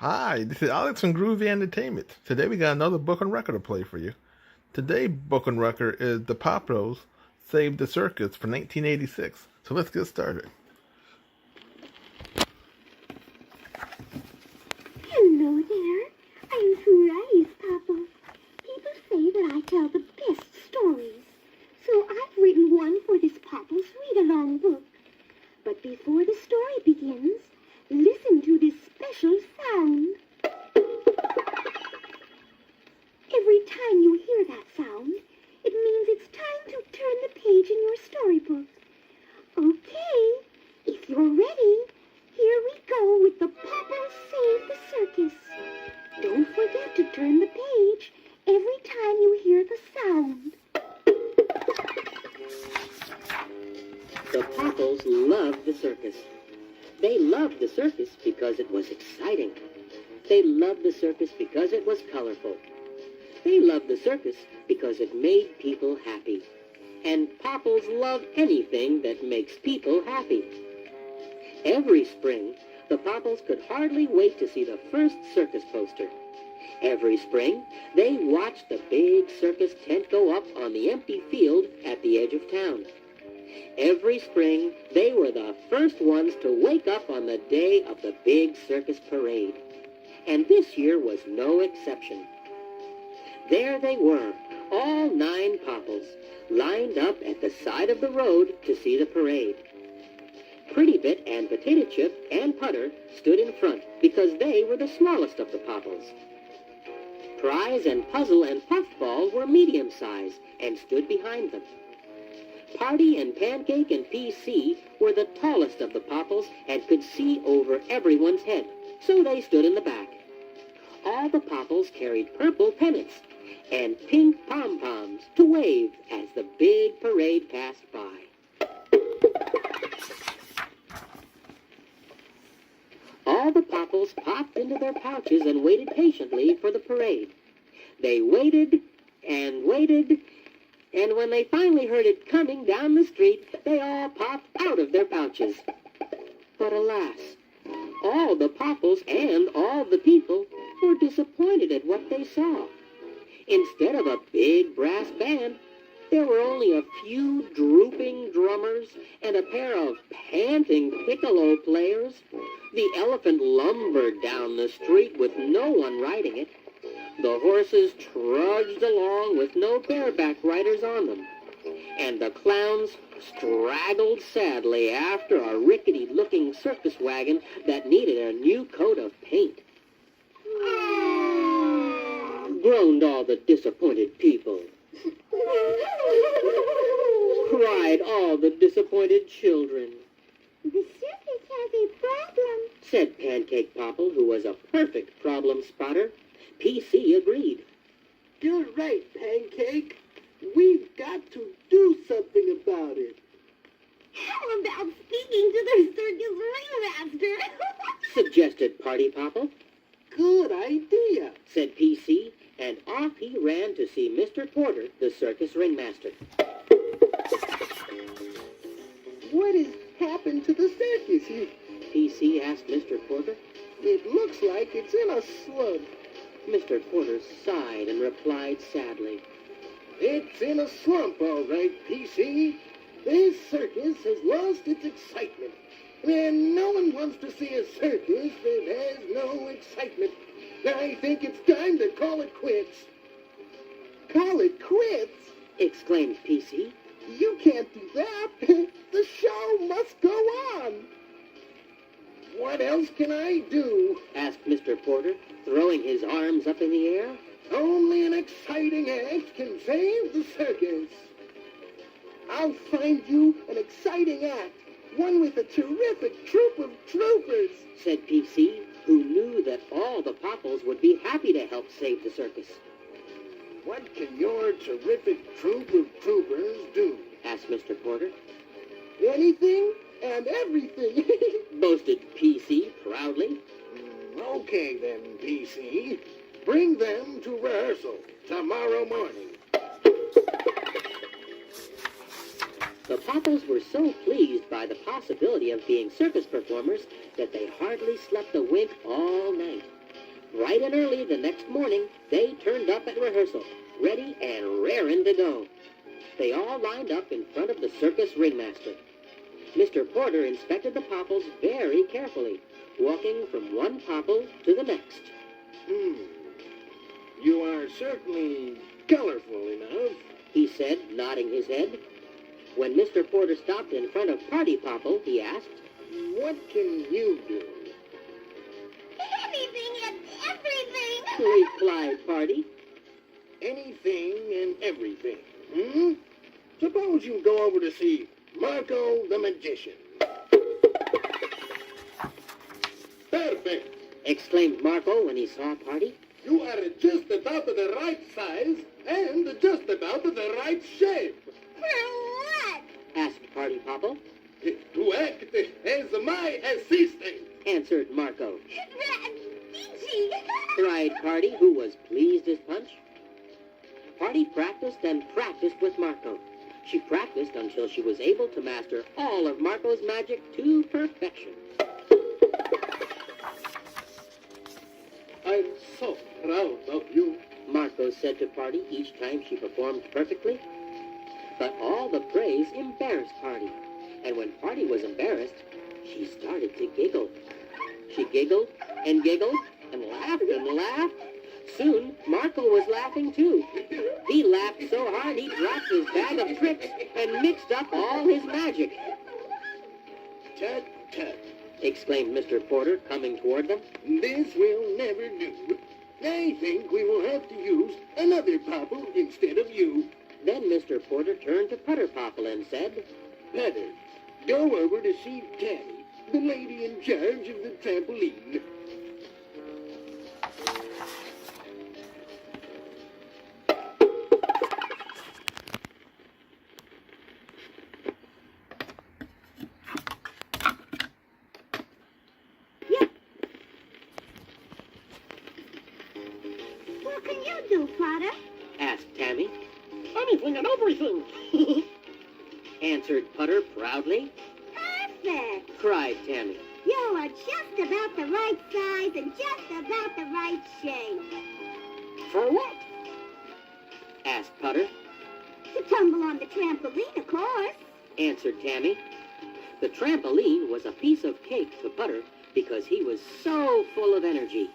Hi, this is Alex from Groovy Entertainment. Today we got another book and record to play for you. Today's book and record is The Popples Saved the Circus from 1986. So let's get started. Hello there. I'm Furious Popples. People say that I tell the best stories. So I've written one for this Popples read-along book. But before the story begins, listen to this special sound. Every time you hear that sound, it means it's time to turn the page in your storybook. Okay, if you're ready, here we go with the Popples Save the Circus. Don't forget to turn the page every time you hear the sound. The Popples loved the circus. They loved the circus because it was exciting. They loved the circus because it was colorful. They loved the circus because it made people happy. And Popples love anything that makes people happy. Every spring, the Popples could hardly wait to see the first circus poster. Every spring, they watched the big circus tent go up on the empty field at the edge of town. Every spring, they were the first ones to wake up on the day of the big circus parade. And this year was no exception. There they were, all 9 Popples, lined up at the side of the road to see the parade. Pretty Bit and Potato Chip and Putter stood in front because they were the smallest of the Popples. Prize and Puzzle and Puffball were medium-sized and stood behind them. Party and Pancake and PC were the tallest of the Popples and could see over everyone's head, so they stood in the back. All the Popples carried purple pennants and pink pom-poms to wave as the big parade passed by. All the Popples popped into their pouches and waited patiently for the parade. They waited and waited, and when they finally heard it coming down the street, they all popped out of their pouches. But alas, all the Popples and all the people were disappointed at what they saw. Instead of a big brass band, there were only a few drooping drummers and a pair of panting piccolo players. The elephant lumbered down the street with no one riding it. The horses trudged along with no bareback riders on them. And the clowns straggled sadly after a rickety-looking circus wagon that needed a new coat of paint. Groaned all the disappointed people. Cried all the disappointed children. The circus has a problem, Said Pancake Popple, who was a perfect problem spotter. PC agreed. You're right, Pancake. We've got to do something about it. How about speaking to the circus ringmaster? Suggested Party Popple. Good idea. Said PC, and off he ran to see Mr. Porter, the circus ringmaster. What has happened to the circus? PC asked Mr. Porter. It looks like it's in a slump. Mr. Porter sighed and replied sadly. It's in a slump, all right, PC. This circus has lost its excitement. And no one wants to see a circus that has no excitement. I think it's time to call it quits. Call it quits? Exclaimed PC. You can't do that. The show must go on. What else can I do? Asked Mr. Porter, throwing his arms up in the air. Only an exciting act can save the circus. I'll find you an exciting act, one with a terrific troop of troopers, Said PC, who knew that all the Popples would be happy to help save the circus. What can your terrific troop of troopers do? Asked Mr. Porter. Anything and everything. Boasted PC proudly. Okay then, PC. Bring them to rehearsal tomorrow morning. The Popples were so pleased by the possibility of being circus performers that they hardly slept a wink all night. Bright and early the next morning, they turned up at rehearsal, ready and raring to go. They all lined up in front of the circus ringmaster. Mr. Porter inspected the popples very carefully, walking from one popple to the next. You are certainly colorful enough. He said, nodding his head. When Mr. Porter stopped in front of Party Popple, he asked, What can you do? Anything and everything. replied Party. Anything and everything, Suppose you go over to see Marco the Magician. Perfect. Exclaimed Marco when he saw Party. You are just about the right size and just about the right shape. For what? Asked Party Popple. To act as my assistant. Answered Marco. Gee. Cried Party, who was pleased as punch. Party practiced and practiced with Marco. She practiced until she was able to master all of Marco's magic to perfection. I'm so proud of you. Marco said to Party each time she performed perfectly. But all the praise embarrassed Party. And when Party was embarrassed, she started to giggle. She giggled and giggled and laughed and laughed. Soon, Marco was laughing too. He laughed so hard he dropped his bag of tricks and mixed up all his magic. Tut, tut. Exclaimed Mr. Porter, coming toward them. This will never do. I think we will have to use another popple instead of you. Then Mr. Porter turned to Putter Popple and said, Putter, go over to see Tammy, the lady in charge of the trampoline. What can you do, Potter? asked Tammy. Anything and everything. Answered Putter proudly. Perfect. Cried Tammy. You are just about the right size and just about the right shape. For what? asked Putter. To tumble on the trampoline, of course. Answered Tammy. The trampoline was a piece of cake to Putter because he was so full of energy.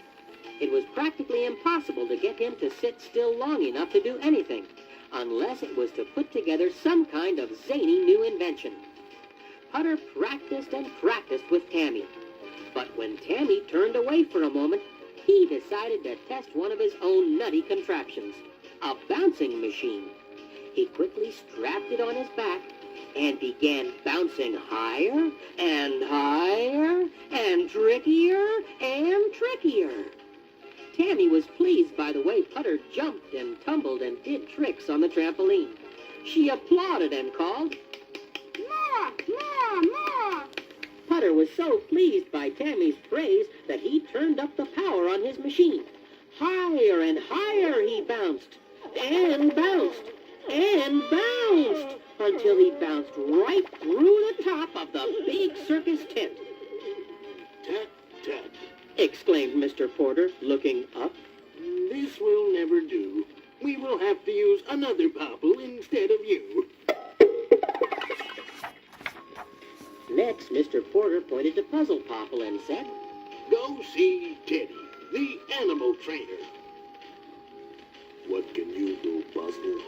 It was practically impossible to get him to sit still long enough to do anything, unless it was to put together some kind of zany new invention. Putter practiced and practiced with Tammy. But when Tammy turned away for a moment, he decided to test one of his own nutty contraptions, a bouncing machine. He quickly strapped it on his back and began bouncing higher and higher and trickier and trickier. Tammy was pleased by the way Putter jumped and tumbled and did tricks on the trampoline. She applauded and called, More, more, more. Putter was so pleased by Tammy's praise that he turned up the power on his machine. Higher and higher he bounced, and bounced, and bounced, until he bounced right through the top of the big circus tent. Tut, tut. Exclaimed Mr. Porter, looking up. This will never do. We will have to use another popple instead of you. Next, Mr. Porter pointed to Puzzle Popple and said, Go see Teddy, the animal trainer. What can you do, Puzzle?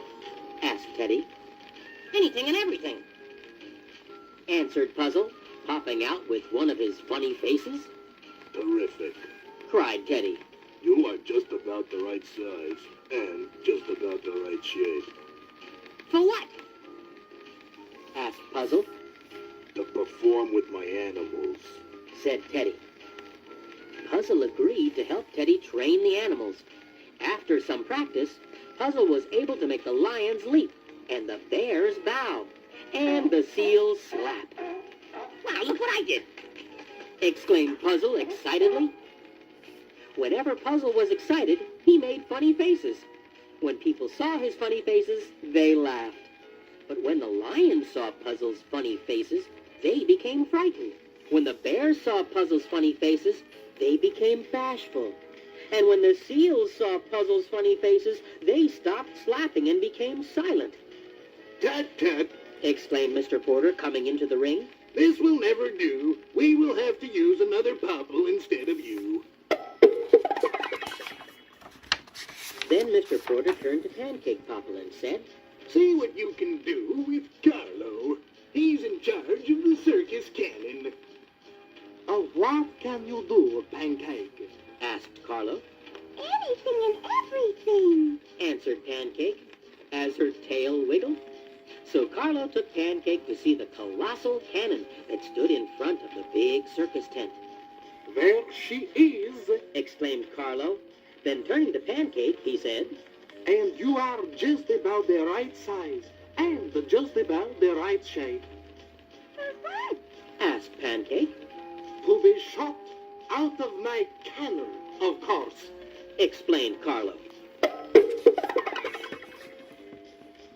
asked Teddy. Anything and everything, answered Puzzle, popping out with one of his funny faces. Terrific. Cried Teddy. You are just about the right size and just about the right shape. For what? asked Puzzle. To perform with my animals. Said Teddy. Puzzle agreed to help Teddy train the animals. After some practice, Puzzle was able to make the lions leap, and the bears bow, and the seals slap. Wow, look what I did! Exclaimed Puzzle excitedly. Whenever Puzzle was excited, he made funny faces. When people saw his funny faces, they laughed. But when the lions saw Puzzle's funny faces, they became frightened. When the bears saw Puzzle's funny faces, they became bashful. And when the seals saw Puzzle's funny faces, they stopped slapping and became silent. Tut, tut, Exclaimed Mr. Porter, coming into the ring. this will never do. We will have to use another popple instead of you. Then Mr. Porter turned to Pancake Popple and said, See what you can do with Carlo. He's in charge of the circus cannon. What can you do, Pancake? asked Carlo. Anything and everything. Answered Pancake, as her tail wiggled. So Carlo took Pancake to see the colossal cannon that stood in front of the big circus tent. There she is. Exclaimed Carlo. Then turning to Pancake, he said, And you are just about the right size and just about the right shape. For what? asked Pancake. To be shot out of my cannon, of course. Explained Carlo.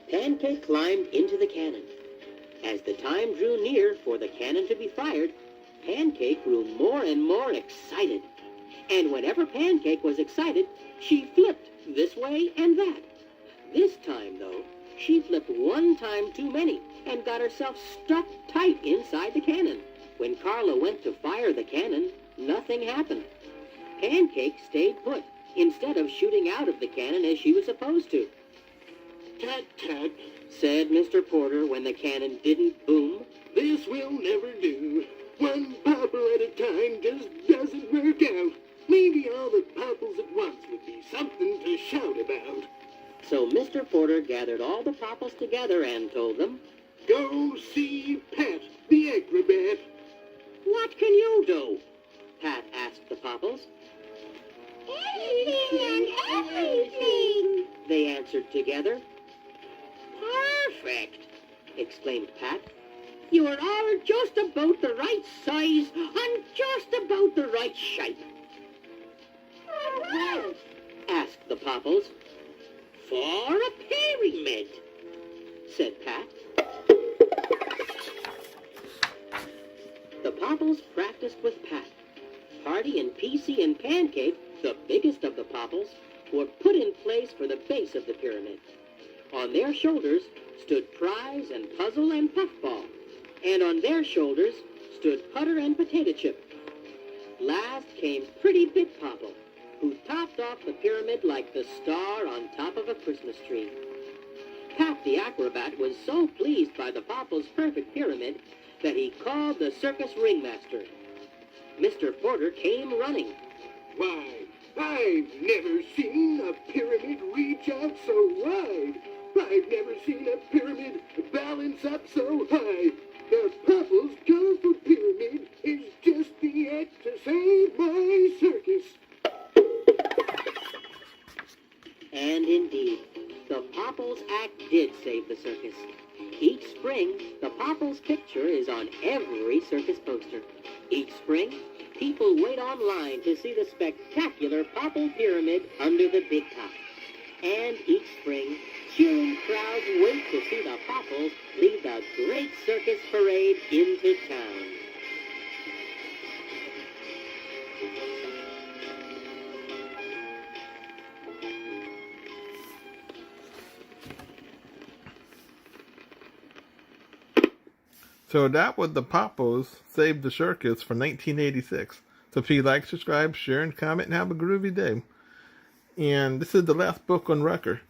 Pancake climbed into the cannon. As the time drew near for the cannon to be fired, Pancake grew more and more excited. And whenever Pancake was excited, she flipped this way and that. This time, though, she flipped one time too many and got herself stuck tight inside the cannon. When Carlo went to fire the cannon, nothing happened. Pancake stayed put, instead of shooting out of the cannon as she was supposed to. Tut, tut, Said Mr. Porter when the cannon didn't boom. this will never do. One popple at a time just doesn't work out. Maybe all the popples at once would be something to shout about. So Mr. Porter gathered all the popples together and told them, Go see Pat, the acrobat. What can you do? Pat asked the popples. Anything and everything. They answered together. Perfect, exclaimed Pat. You are all just about the right size and just about the right shape. For what? Asked the popples. For a pyramid, said Pat. The popples practiced with Pat. Party and PC and Pancake, the biggest of the popples, were put in place for the base of the pyramid. On their shoulders stood Prize and Puzzle and Puffball, and on their shoulders stood Putter and Potato Chip. Last came Pretty Bit Popple, who topped off the pyramid like the star on top of a Christmas tree. Pat the acrobat was so pleased by the popple's perfect pyramid that he called the circus ringmaster. Mr. Porter came running. Why, I've never seen a pyramid reach out so wide. I've never seen a pyramid balance up so high. The Popples' colorful pyramid is just the act to save my circus. And indeed, the Popples act did save the circus. Each spring, the Popples picture is on every circus poster. Each spring, people wait online to see the spectacular Popple Pyramid under the big top. And each spring, cheering crowds wait to see the Popples lead the great circus parade into town. So that was the Popples Saved the Circus for 1986. So if you like, subscribe, share, and comment, and have a groovy day. And this is the last book on record.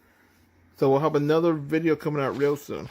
So we'll have another video coming out real soon.